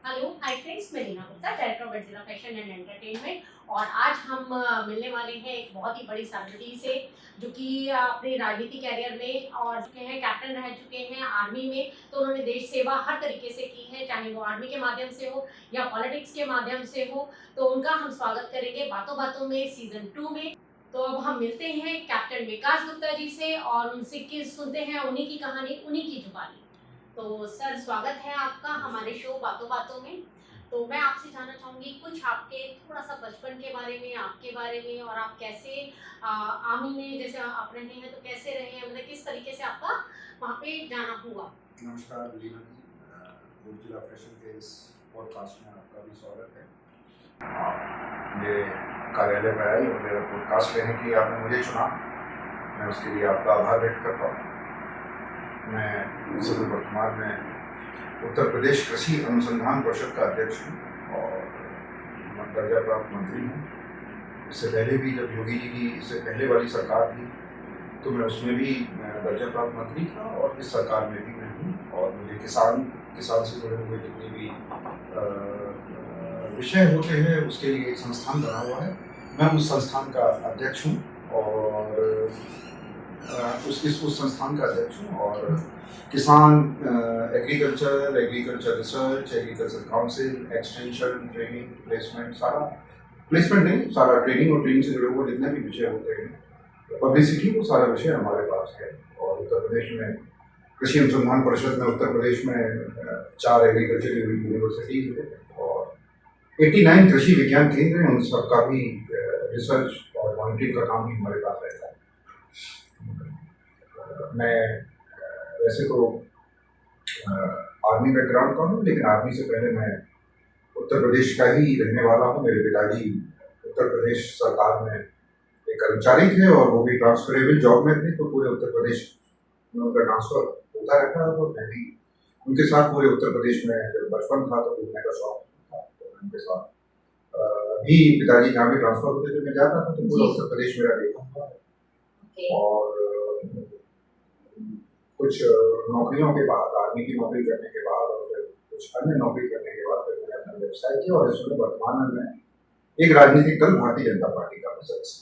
Hello hi friends, मैं Reena Gupta, director of Godzilla fashion and entertainment. और आज हम मिलने वाले हैं एक बहुत ही बड़ी सेलिब्रिटी से, जो कि अपने राजनीति कैरियर में और चुके हैं, कैप्टन रह चुके हैं आर्मी में। तो उन्होंने देश सेवा हर तरीके से की है, चाहे वो आर्मी के माध्यम से हो या पॉलिटिक्स के माध्यम से हो। तो उनका हम स्वागत करेंगे बातों बातों में सीजन 2 में। तो अब हम मिलते हैं कैप्टन विकास गुप्ता जी से और उनसे सुनते हैं उन्हीं की कहानी, उन्हीं की जुबानी। तो सर, स्वागत है आपका हमारे शो बातों बातों में। तो मैं आपसे जानना चाहूंगी कुछ आपके थोड़ा सा बचपन के बारे में, आपके बारे में, और आप कैसे आर्मी में जैसे आप रहे हैं तो कैसे रहे हैं, मतलब किस तरीके से आपका वहाँ पे जाना हुआ। नमस्कार रीना जी, गडजिला फैशन के इस पॉडकास्ट में आपका भी स्वागत है। मेरे कार्यालय में आए और मेरा पॉडकास्ट लेने के लिए आपने मुझे चुना, मैं उसके लिए आपका आभार व्यक्त करता हूँ। मैं सभी वर्तमान में उत्तर प्रदेश कृषि अनुसंधान परिषद का अध्यक्ष हूँ और दर्जा प्राप्त मंत्री हूँ। इससे पहले भी जब योगी जी की इससे पहले वाली सरकार थी तो मैं उसमें भी दर्जा प्राप्त मंत्री था और इस सरकार में भी मैं हूँ। और मुझे किसान से जुड़े हुए जितने भी विषय होते हैं उसके लिए एक संस्थान बना हुआ है, मैं उस संस्थान का अध्यक्ष हूँ और उस संस्थान का अध्यक्ष हूँ। और किसान agriculture research, agriculture council, extension, training, placement, सारा ट्रेनिंग और ट्रेनिंग से जुड़े हुए जितने भी विषय होते हैं, पब्लिसिटी, वो सारा विषय हमारे पास है। और उत्तर प्रदेश में कृषि अनुसंधान परिषद में उत्तर प्रदेश में 4 एग्रीकल्चर यूनिवर्सिटीज है और 89 कृषि विज्ञान केंद्र हैं, उन सबका भी रिसर्च और मॉनिटरिंग का काम भी हमारे पास रहता है। मैं वैसे तो आर्मी बैकग्राउंड का हूँ, लेकिन आर्मी से पहले मैं उत्तर प्रदेश का ही रहने वाला हूँ। मेरे पिताजी उत्तर प्रदेश सरकार में एक कर्मचारी थे और वो भी ट्रांसफरेबल जॉब में थे, तो पूरे उत्तर प्रदेश में उनका ट्रांसफर होता रहता है। तो मैं भी उनके साथ पूरे उत्तर प्रदेश में जब बचपन था तो घूमने का शौक था, तो मैं उनके साथ भी पिताजी जहाँ भी ट्रांसफर होते थे मैं जाता था, तो पूरा उत्तर प्रदेश मेरा देखा था। और कुछ नौकरियों के बाद, आर्मी की नौकरी करने के बाद और फिर कुछ अन्य नौकरी करने के बाद फिर मैंने अपना व्यवसाय किया और इसमें वर्तमान में मैं एक राजनीतिक दल भारतीय जनता पार्टी का सदस्य।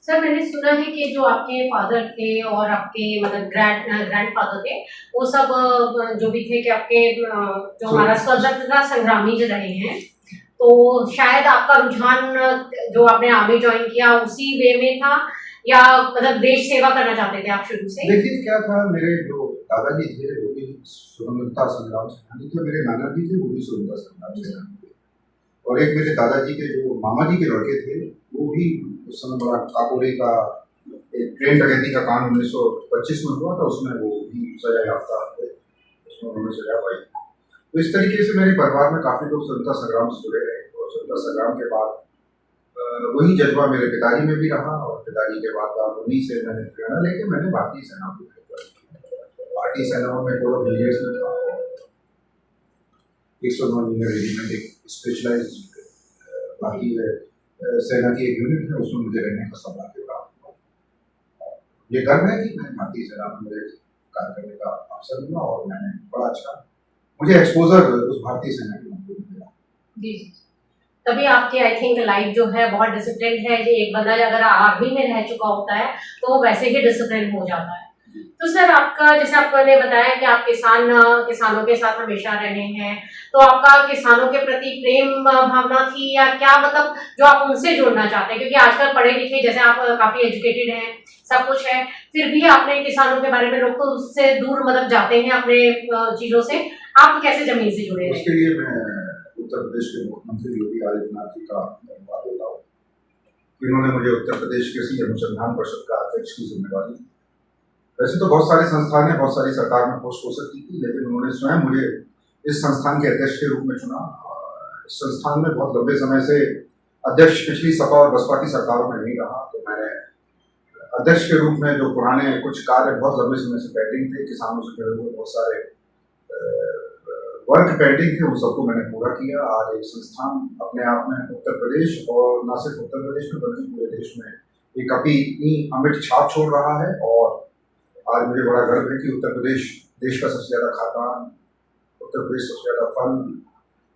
सर, मैंने सुना है कि जो आपके फादर थे और आपके मतलब ग्रैंडफादर थे, वो सब जो भी थे कि आपके जो हमारा स्वतंत्रता संग्रामी जो रहे हैं, तो शायद आपका रुझान जो आपने आर्मी ज्वाइन किया उसी वे में था, या मतलब देश सेवा करना चाहते थे आप शुरू से? देखिए क्या था, मेरे जो दादाजी थे वो भी स्वतंत्रता संग्राम सेनानी थे, मेरे नाना जी थे वो भी स्वतंत्रता संग्राम सेनानी थे, और एक मेरे दादाजी के जो मामा जी के लड़के थे वो भी उस समय बड़ा काकोरी का एक ट्रेन डकैती का काम 1925 में हुआ था, उसमें वो भी सजा याफ्ता थे, उसमें उन्होंने सजा पाई। तो इस तरीके से मेरे परिवार में काफी लोग स्वतंत्रता संग्राम से जुड़े रहे और स्वतंत्रता संग्राम के बाद वही जज्बा मेरे पिताजी में भी रहा और पिताजी के बाद उन्हीं से मैंने प्रेरणा लेके मैंने भारतीय सेना को, भारतीय सेनाओं में कोड ऑफ इंजीनियर्स में था, 109 इंजीनियर रेजिमेंट एक स्पेशलाइज भारतीय सेना की एक यूनिट है, उसमें मुझे रहने का सौभाग्य प्राप्त हुआ। ये गर्व है कि मैं भारतीय सेना में मुझे कार्य करने का अवसर मिला और मैंने बड़ा अच्छा, मुझे एक्सपोजर उस भारतीय सेना की नौकरी में मिला। जी, तभी आपकी आई थिंक लाइफ जो है बहुत डिसिप्लिन है। जो एक बंदा अगर आर्मी में रह चुका होता है तो वो वैसे ही डिसिप्लिन हो जाता है। तो सर, आपका जैसे आपने बताया कि आप किसानों के साथ हमेशा रहे हैं, तो आपका किसानों के प्रति प्रेम भावना थी या क्या, मतलब जो आप उनसे जोड़ना चाहते हैं? क्योंकि आजकल पढ़े लिखे, जैसे आप काफी एजुकेटेड हैं, सब कुछ है, फिर भी आपने किसानों के बारे में, लोग तो उससे दूर मतलब जाते हैं अपने चीजों से, आप कैसे जमीन से जुड़े रहे? उसके लिए मैं उत्तर प्रदेश के मुख्यमंत्री योगी आदित्यनाथ जी का धन्यवाद देता हूँ कि उन्होंने मुझे उत्तर प्रदेश कृषि अनुसंधान परिषद का अध्यक्ष की जिम्मेवारी दी। वैसे तो बहुत सारे संस्थान है, बहुत सारी सरकार में पोस्ट हो सकती थी, लेकिन उन्होंने स्वयं मुझे इस संस्थान के अध्यक्ष के रूप में चुना। इस संस्थान में बहुत लंबे समय से अध्यक्ष पिछली सपा और बसपा की सरकारों में नहीं रहा, तो मैंने अध्यक्ष के रूप में जो पुराने कुछ कार्य बहुत लंबे समय से पेंडिंग थे, किसानों से जुड़े हुए बहुत सारे वर्क पेंडिंग थे, उन सबको मैंने पूरा किया। आज एक संस्थान अपने आप में उत्तर प्रदेश और न सिर्फ उत्तर प्रदेश में बल्कि पूरे देश में एक अपनी अमिट छाप छोड़ रहा है। और आज मुझे बड़ा गर्व है कि उत्तर प्रदेश देश का सबसे ज्यादा खाद्यान्न, उत्तर प्रदेश सबसे ज्यादा फल,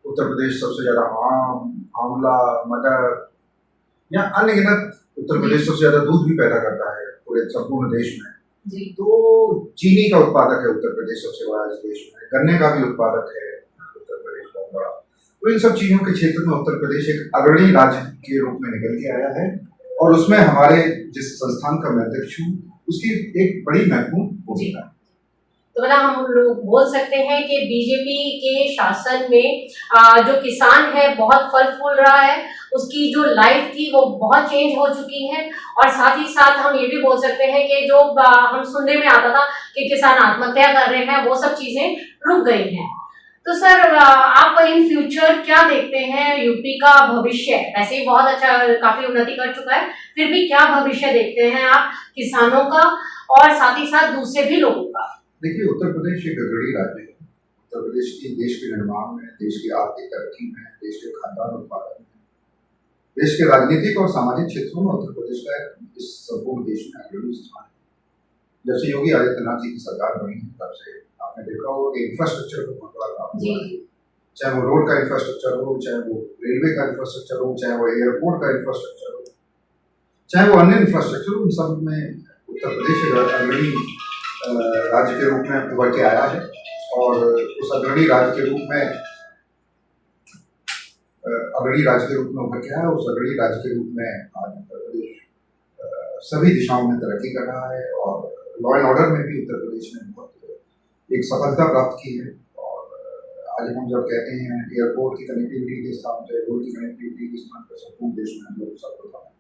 उत्तर प्रदेश सबसे ज़्यादा आम, आंवला, मटर या अनगिनत, उत्तर प्रदेश सबसे ज़्यादा दूध भी पैदा करता है पूरे संपूर्ण देश में। जी तो चीनी का उत्पादक है उत्तर प्रदेश सबसे बड़ा इस देश में, गन्ने का भी उत्पादक है उत्तर प्रदेश बहुत बड़ा। तो इन सब चीज़ों के क्षेत्र में उत्तर प्रदेश एक अग्रणी राज्य के रूप में निकल के आया है, और उसमें हमारे जिस संस्थान का मैं अध्यक्ष हूँ उसकी एक बड़ी महत्वपूर्ण भूमिका है। तो मतलब हम लोग बोल सकते हैं कि बीजेपी के शासन में जो किसान है बहुत फल फूल रहा है, उसकी जो लाइफ थी वो बहुत चेंज हो चुकी है। और साथ ही साथ हम ये भी बोल सकते हैं कि जो हम सुनने में आता था कि किसान आत्महत्या कर रहे हैं, वो सब चीजें रुक गई हैं। तो सर आप इन फ्यूचर क्या देखते हैं यूपी का भविष्य? वैसे ही बहुत अच्छा, काफी उन्नति कर चुका है, फिर भी क्या भविष्य देखते हैं आप किसानों का और साथ ही साथ दूसरे भी लोगों का? देखिए, उत्तर प्रदेश एक अग्रणी राज्य है। उत्तर प्रदेश की देश के निर्माण में, देश की आर्थिक तरक्की में, देश के खाद्यान्न उत्पादन में, देश के राजनीतिक और सामाजिक क्षेत्रों में उत्तर प्रदेश का इस संपूर्ण देश में अग्रणी स्थान है। जब से योगी आदित्यनाथ जी की सरकार बनी है तब से आपने देखा होगा कि इंफ्रास्ट्रक्चर पर बहुत बड़ा काम हुआ है। चाहे वो रोड का इंफ्रास्ट्रक्चर हो, चाहे वो रेलवे का इंफ्रास्ट्रक्चर हो, चाहे वो एयरपोर्ट का इंफ्रास्ट्रक्चर हो, चाहे वो अन्य इंफ्रास्ट्रक्चर हो, उन सब में उत्तर प्रदेश अग्रणी राज्य के रूप में उभर के आया है। और उस अग्रणी राज्य के रूप में उभर के आया, उस अग्रणी राज्य के रूप में आज उत्तर प्रदेश सभी दिशाओं में तरक्की कर रहा है। और लॉ एंड ऑर्डर में भी उत्तर प्रदेश ने बहुत एक सफलता प्राप्त की है। और आज हम जब कहते हैं एयरपोर्ट की कनेक्टिविटी के स्थान पर, रोड की कनेक्टिविटी के स्थान पर संपूर्ण देश में हम लोग सफलता है।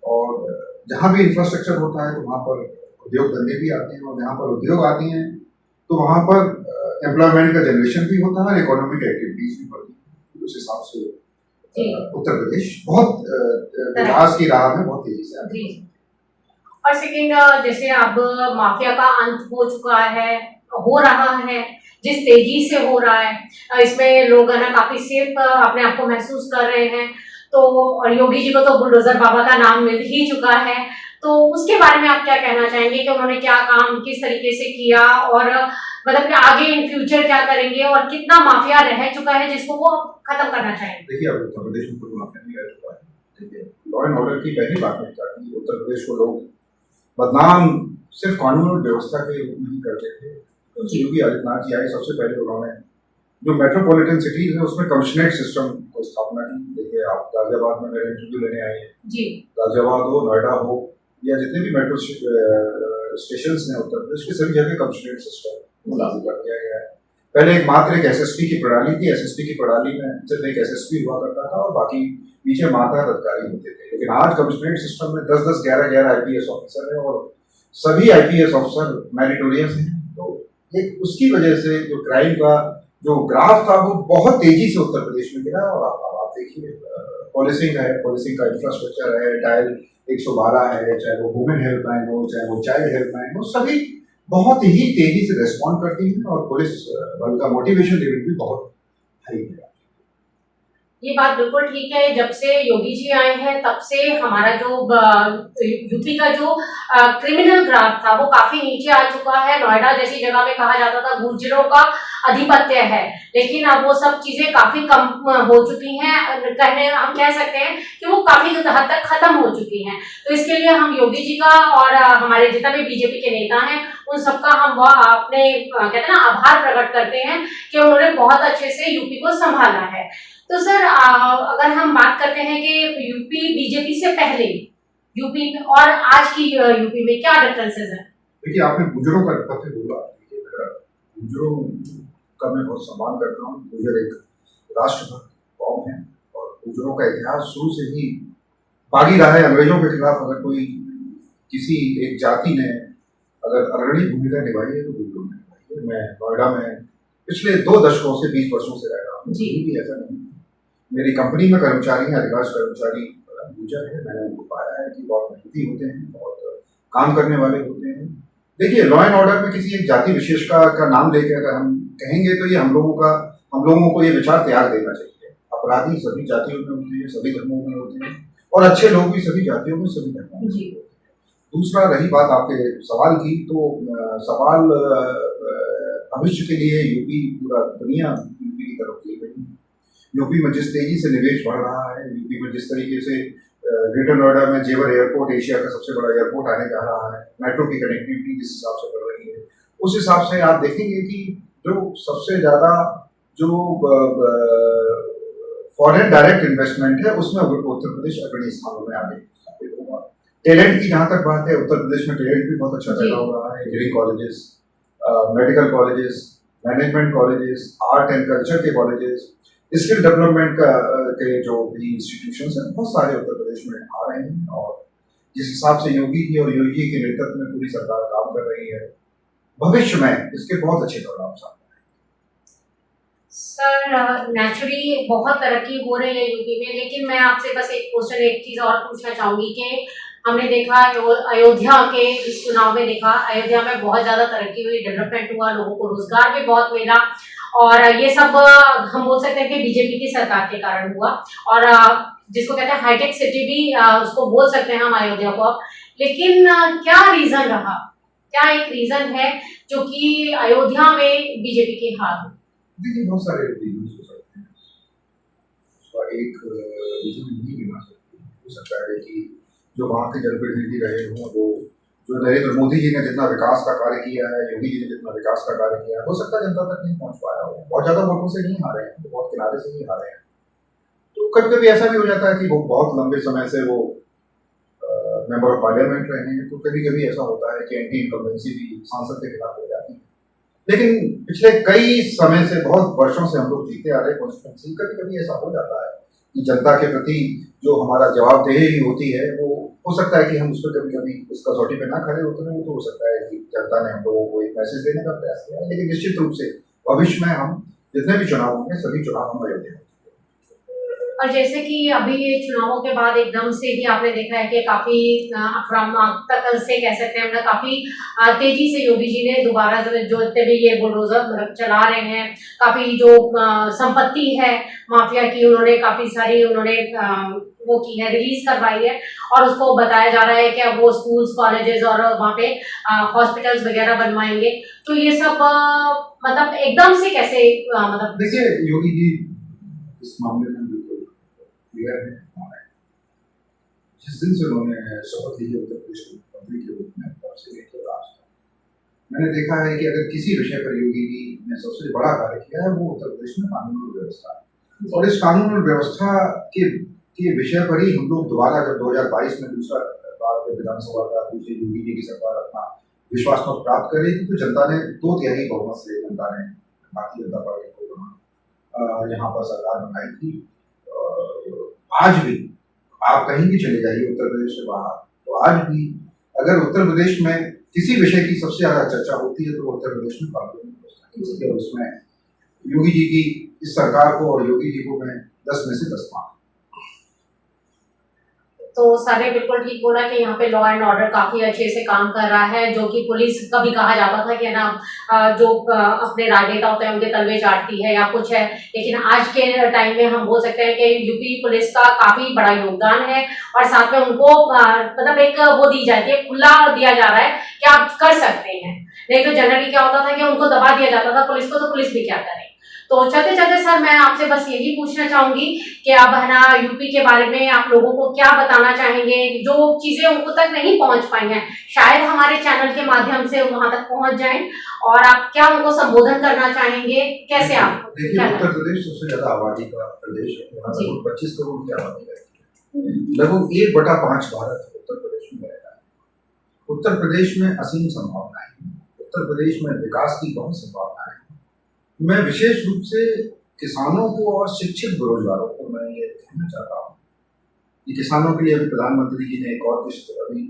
और जहाँ भी इंफ्रास्ट्रक्चर होता है तो वहाँ पर उद्योग धंधे भी आते हैं, और जहाँ पर उद्योग आती हैं तो वहाँ पर एम्प्लॉयमेंट का जनरेशन भी होता है और इकोनॉमिक एक्टिविटीज भी बढ़ती है। उस हिसाब से उत्तर प्रदेश बहुत विकास की राह में बहुत तेजी से आगे। और सेकंड, जैसे अब माफिया का अंत हो चुका है, हो रहा है, जिस तेजी से हो रहा है, इसमें लोग है ना काफी सेफ अपने आप को महसूस कर रहे हैं। तो और योगी जी को तो बुलडोजर बाबा का नाम मिल ही चुका है, तो उसके बारे में आप क्या कहना चाहेंगे कि उन्होंने क्या काम किस तरीके से किया, और मतलब कि आगे इन फ्यूचर क्या करेंगे, और कितना माफिया रह चुका है जिसको वो खत्म करना चाहेंगे? देखिए, अब उत्तर प्रदेश में कोई माफिया नहीं रह चुका है। देखिए, लॉ एंड ऑर्डर की पहली बात नहीं करती। उत्तर प्रदेश को लोग बदनाम सिर्फ कानून और व्यवस्था के रूप में ही करते थे। योगी आदित्यनाथ जी आए, सबसे पहले उन्होंने जो मेट्रोपॉलिटन सिटीज है उसमें कमिश्नरेट सिस्टम को स्थापना की। देखिए, आप गाजियाबाद में मेरे इंटरव्यू लेने आए हैं जी, गाजियाबाद हो, नोएडा हो, या जितने भी मेट्रो स्टेशन हैं उत्तर प्रदेश के, सभी जगह कमिश्नरेट सिस्टम लागू कर दिया गया है। पहले मात्र एक एसएसपी की प्रणाली थी। एसएसपी की प्रणाली में सिर्फ एक एसएसपी हुआ करता था और बाकी पीछे मातहत अधिकारी होते थे। लेकिन आज कमिश्नरेट सिस्टम में 10-10, 11-11 आईपीएस ऑफिसर हैं, और सभी आईपीएस ऑफिसर मेरिटोरियस हैं। तो एक उसकी वजह से जो क्राइम का जो ग्राफ था वो बहुत तेजी से उत्तर प्रदेश में गिरा। और आप देखिए, पुलिसिंग है, पुलिसिंग का इंफ्रास्ट्रक्चर है, डायल 112 है, चाहे वो वुमेन हेल्पलाइन हो, चाहे वो चाइल्ड हेल्पलाइन हो, सभी बहुत ही तेजी से रेस्पॉन्ड करती है। और पुलिस बल का मोटिवेशन लेवल भी बहुत हाई है। ये बात बिल्कुल ठीक है। जब से योगी जी आए हैं तब से हमारा जो यूपी का जो क्रिमिनल ग्राफ था वो काफी नीचे आ चुका है। नोएडा जैसी जगह में कहा जाता था गुर्जरों का अधिपत्य है, लेकिन अब वो सब चीजें काफी कम हो चुकी हैं। हम कह सकते हैं कि वो काफी हद तक खत्म हो चुकी हैं। तो इसके लिए हम योगी जी का और हमारे जितना भी बीजेपी के नेता हैं उन सबका हम अपने कहते हैं ना आभार प्रकट करते हैं कि उन्होंने बहुत अच्छे से यूपी को संभाला है। तो सर अगर हम बात करते हैं कि यूपी बीजेपी से पहले यूपी में और आज की यूपी में क्या डिफरेंसेस हैं? देखिए, आपने गुजरों का अधिपत्य बोला। गुजरों का मैं बहुत सम्मान करता हूँ। गुजर एक राष्ट्रभक्त कौम है और गुजरों का इतिहास शुरू से ही बागी रहा है। अंग्रेजों के खिलाफ अगर कोई किसी एक जाति ने अगर अग्रणी भूमिका निभाई है तो गुजरों ने निभाई है। मैं नोएडा में पिछले 2 दशकों से 20 वर्षों से रह रहा हूँ। भी ऐसा नहीं, मेरी कंपनी में कर्मचारी हैं, अधिकांश कर्मचारी गुजर है। मैंने उनको पाया है कि बहुत मेहनती होते हैं, बहुत काम करने वाले होते हैं। देखिए, लॉ एंड ऑर्डर में किसी एक जाति विशेष का नाम लेकर अगर हम कहेंगे तो ये हम लोगों को ये विचार त्याग देना चाहिए। अपराधी सभी जातियों में होते हैं, सभी धर्मों में होते हैं, और अच्छे लोग भी सभी जातियों में, सभी धर्मों में होते हैं। दूसरा, रही बात आपके सवाल की, तो सवाल भविष्य के लिए यूपी, पूरा दुनिया यूपी की तरफ देख रही है। यूपी में जिस तेजी से निवेश बढ़ रहा है, यूपी में जिस तरीके से ग्रेटर नोएडा में जेवर एयरपोर्ट एशिया का सबसे बड़ा एयरपोर्ट आने जा रहा है, मेट्रो की कनेक्टिविटी जिस हिसाब से बढ़ रही है, उस हिसाब से आप देखेंगे कि जो सबसे ज़्यादा जो फॉरेन डायरेक्ट इन्वेस्टमेंट है उसमें उत्तर प्रदेश अग्रणी स्थानों में आगे स्थापित होगा। टैलेंट की जहाँ तक बात है, उत्तर प्रदेश में टैलेंट भी बहुत अच्छा पैदा हो रहा है। Engineering colleges, medical colleges, management colleges, art and culture के कॉलेजेस, स्किल डेवलपमेंट का के जो भी इंस्टीट्यूशंस हैं बहुत सारे उत्तर प्रदेश में आ रहे हैं। और जिस हिसाब से योगी जी और योगी जी के नेतृत्व में पूरी सरकार काम कर रही है, भविष्य में इसके बहुत अच्छे परिणाम सामने आएंगे। सर नेचुरली बहुत तरक्की हो रही है यूपी में, लेकिन मैं आपसे बस एक क्वेश्चन, एक चीज और पूछना चाहूंगी कि हमने देखा अयोध्या के इस चुनाव में देखा, अयोध्या में बहुत ज्यादा तरक्की हुई, डेवलपमेंट हुआ, लोगों को रोजगार भी बहुत मिला, और ये सब हम बोल सकते हैं कि बीजेपी की सरकार के कारण हुआ। और जिसको कहते हैं हाईटेक सिटी भी उसको बोल सकते हैं हम अयोध्या को। लेकिन क्या रीजन रहा, क्या एक रीजन है जो कि अयोध्या में बीजेपी की हार हुई? देखिए, बहुत सारे रीजन हो सकते हैं, उसका एक रीजन नहीं गिना सकते। हो सकता है कि जो वहाँ के जनप्रतिनिधि रहे हों, वो जो नरेंद्र मोदी जी ने जितना विकास का कार्य किया है, योगी जी ने जितना विकास का कार्य किया है, हो सकता है जनता तक नहीं पहुँच पाया हो। बहुत ज़्यादा वोटों से नहीं हारे हैं, तो बहुत किनारे से नहीं हारे हैं। तो कभी कभी ऐसा भी हो जाता है कि वो बहुत लंबे समय से वो मेंबर ऑफ पार्लियामेंट रहे हैं, तो कभी कभी ऐसा होता है कि एंटी इनकम्बेंसी भी सांसद के खिलाफ हो जाती है। लेकिन पिछले कई समय से, बहुत वर्षों से हम लोग जीते आ रहे कॉन्स्टिट्यूंसी, कभी कभी ऐसा हो जाता है कि जनता के प्रति जो हमारा जवाबदेही होती है, वो हो सकता है कि हम उस पर कभी कभी उस कसौटी पे ना खड़े होते हैं। तो हो सकता है कि जनता ने हम लोगों को एक मैसेज देने का प्रयास किया है। लेकिन निश्चित रूप से भविष्य में हम जितने भी चुनाव होंगे, सभी चुनाव हम अयोध्या में। और जैसे कि अभी ये चुनावों के बाद एकदम से ही आपने देखा है कि काफी आक्रामकता से कह सकते हैं हम, काफी तेजी से योगी जी ने दोबारा जो इतने भी ये बुलडोजर मतलब चला रहे हैं, काफी जो संपत्ति है माफिया की, उन्होंने काफी सारी वो की है, रिलीज करवाई है। और उसको बताया जा रहा है कि अब वो स्कूल्स, कॉलेजेस और वहाँ पे हॉस्पिटल्स वगैरह बनवाएंगे। तो ये सब मतलब एकदम से कैसे मतलब? देखिए, योगी जी इस मामले में बिल्कुल क्लियर है हमारे। जिस दिन से उन्होंने शपथ ली है उत्तर प्रदेश के मुख्यमंत्री के रूप में, तब से लेकर आज तक मैंने देखा है कि अगर किसी विषय पर योगी जी ने सबसे बड़ा कार्य किया है, वो उत्तर प्रदेश में कानून व्यवस्था है। और इस कानून व्यवस्था के विषय पर ही हम लोग दोबारा जब 2022 में दूसरा बार विधानसभा का दूसरी योगी जी की सरकार अपना विश्वास मत प्राप्त कर रही थी, तो जनता ने 2/3 बहुमत से जनता ने भारतीय जनता पार्टी को यहाँ पर सरकार बनाई थी। आज भी आप कहीं भी चले जाइए उत्तर प्रदेश से बाहर, तो आज भी अगर उत्तर प्रदेश में किसी विषय की सबसे ज्यादा चर्चा होती है तो उत्तर प्रदेश में कानून व्यवस्था की। और उसमें योगी जी की इस सरकार को और योगी जी को मैं 10 में से 10 मार्क। तो सर ने बिल्कुल ठीक बोला कि यहाँ पे लॉ एंड ऑर्डर काफी अच्छे से काम कर रहा है, जो कि पुलिस कभी कहा जाता था कि ना जो अपने राजनेता होते हैं उनके तलवे चाटती है या कुछ है। लेकिन आज के टाइम में हम बोल सकते हैं कि यूपी पुलिस का काफी बड़ा योगदान है, और साथ में उनको मतलब एक वो दी जाती है, खुला दिया जा रहा है कि आप कर सकते हैं। नहीं तो जनरली क्या होता था कि उनको दबा दिया जाता था पुलिस को, तो पुलिस भी क्या करे। तो चलते चलते सर मैं आपसे बस यही पूछना चाहूंगी कि आप है ना यूपी के बारे में आप लोगों को क्या बताना चाहेंगे, जो चीजें उनको तक नहीं पहुंच पाई हैं, शायद हमारे चैनल के माध्यम से वहां तक पहुंच जाएं, और आप क्या उनको संबोधन करना चाहेंगे, कैसे आप? देखिए, उत्तर प्रदेश सबसे ज्यादा आबादी का प्रदेश है, यहाँ लगभग 25 करोड़ की आबादी रहती है। लगभग 1/5 भारत उत्तर प्रदेश में रहता है। उत्तर प्रदेश में असीम संभावनाएं हैं, उत्तर प्रदेश में विकास की बहुत संभावनाएं हैं। मैं विशेष रूप से किसानों को और शिक्षित बेरोजगारों को मैं ये कहना चाहता हूँ कि किसानों के लिए अभी प्रधानमंत्री जी ने एक और किस्त अभी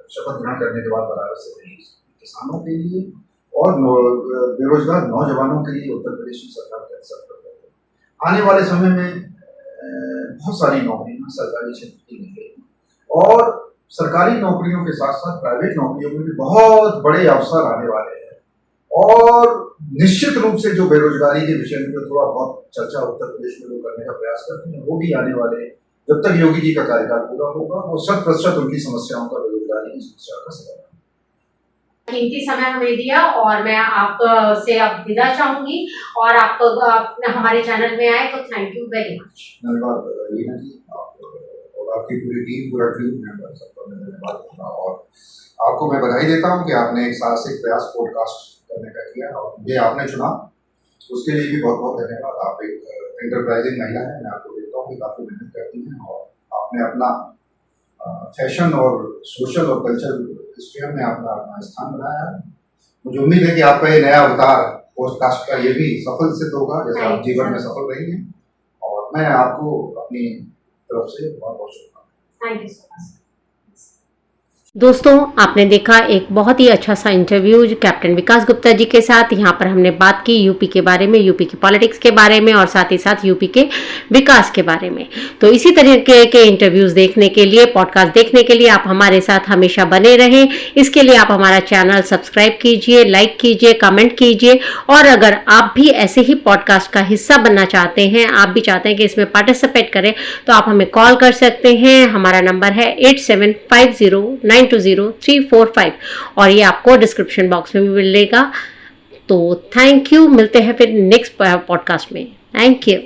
शपथ ग्रहण करने के बाद बनारस से रही, किसानों के लिए और बेरोजगार नौजवानों के लिए उत्तर प्रदेश की सरकार का सफर आने वाले समय में बहुत सारी नौकरियां सरकारी क्षेत्र की निकलेगी, और सरकारी नौकरियों के साथ साथ प्राइवेट नौकरियों में भी बहुत बड़े अवसर आने वाले हैं। और निश्चित रूप से जो बेरोजगारी के विषय में जो थोड़ा बहुत चर्चा उत्तर प्रदेश में लोग करने का प्रयास करते हैं, वो भी आने वाले, जब तक योगी जी का कार्यकाल पूरा होगा, वो 100% उनकी समस्याओं का, बेरोजगारी की समस्या का समाधान कीमती समय हमें दिया और मैं आप से अब विदा चाहूंगी और आप हमारे चैनल में आए तो थैंक यू वेरी मच। धन्यवाद रीना जी, और आपकी पूरी टीम, पूरा टीम मेंबर सबका मैं धन्यवाद दूंगा। और आपको मैं बधाई देता हूँ कि आपने एक साहसिक प्रयास पॉडकास्ट करने का किया और मुझे आपने चुना, उसके लिए भी बहुत बहुत धन्यवाद। आप एक एंटरप्राइजिंग महिला है, मैं आपको देखता हूँ कि काफ़ी मेहनत करती हैं और आपने अपना फैशन और सोशल और कल्चरल स्फीयर में अपना अपना स्थान बनाया है। मुझे उम्मीद है कि आपका ये नया अवतार पॉडकास्ट का ये भी सफल सिद्ध होगा, जैसे आप जीवन में सफल रही हैं। और मैं आपको अपनी तरफ से बहुत बहुत शुभकामनाएं। Thank you so much. दोस्तों, आपने देखा एक बहुत ही अच्छा सा इंटरव्यू कैप्टन विकास गुप्ता जी के साथ। यहाँ पर हमने बात की यूपी के बारे में, यूपी की पॉलिटिक्स के बारे में और साथ ही साथ यूपी के विकास के बारे में। तो इसी तरीके के इंटरव्यूज देखने के लिए, पॉडकास्ट देखने के लिए आप हमारे साथ हमेशा बने रहें। इसके लिए आप हमारा चैनल सब्सक्राइब कीजिए, लाइक कीजिए, कमेंट कीजिए। और अगर आप भी ऐसे ही पॉडकास्ट का हिस्सा बनना चाहते हैं, आप भी चाहते हैं कि इसमें पार्टिसिपेट करें, तो आप हमें कॉल कर सकते हैं। हमारा नंबर है 8750920345 और ये आपको डिस्क्रिप्शन बॉक्स में भी मिलेगा। तो थैंक यू, मिलते हैं फिर नेक्स्ट पॉडकास्ट में। Thank you.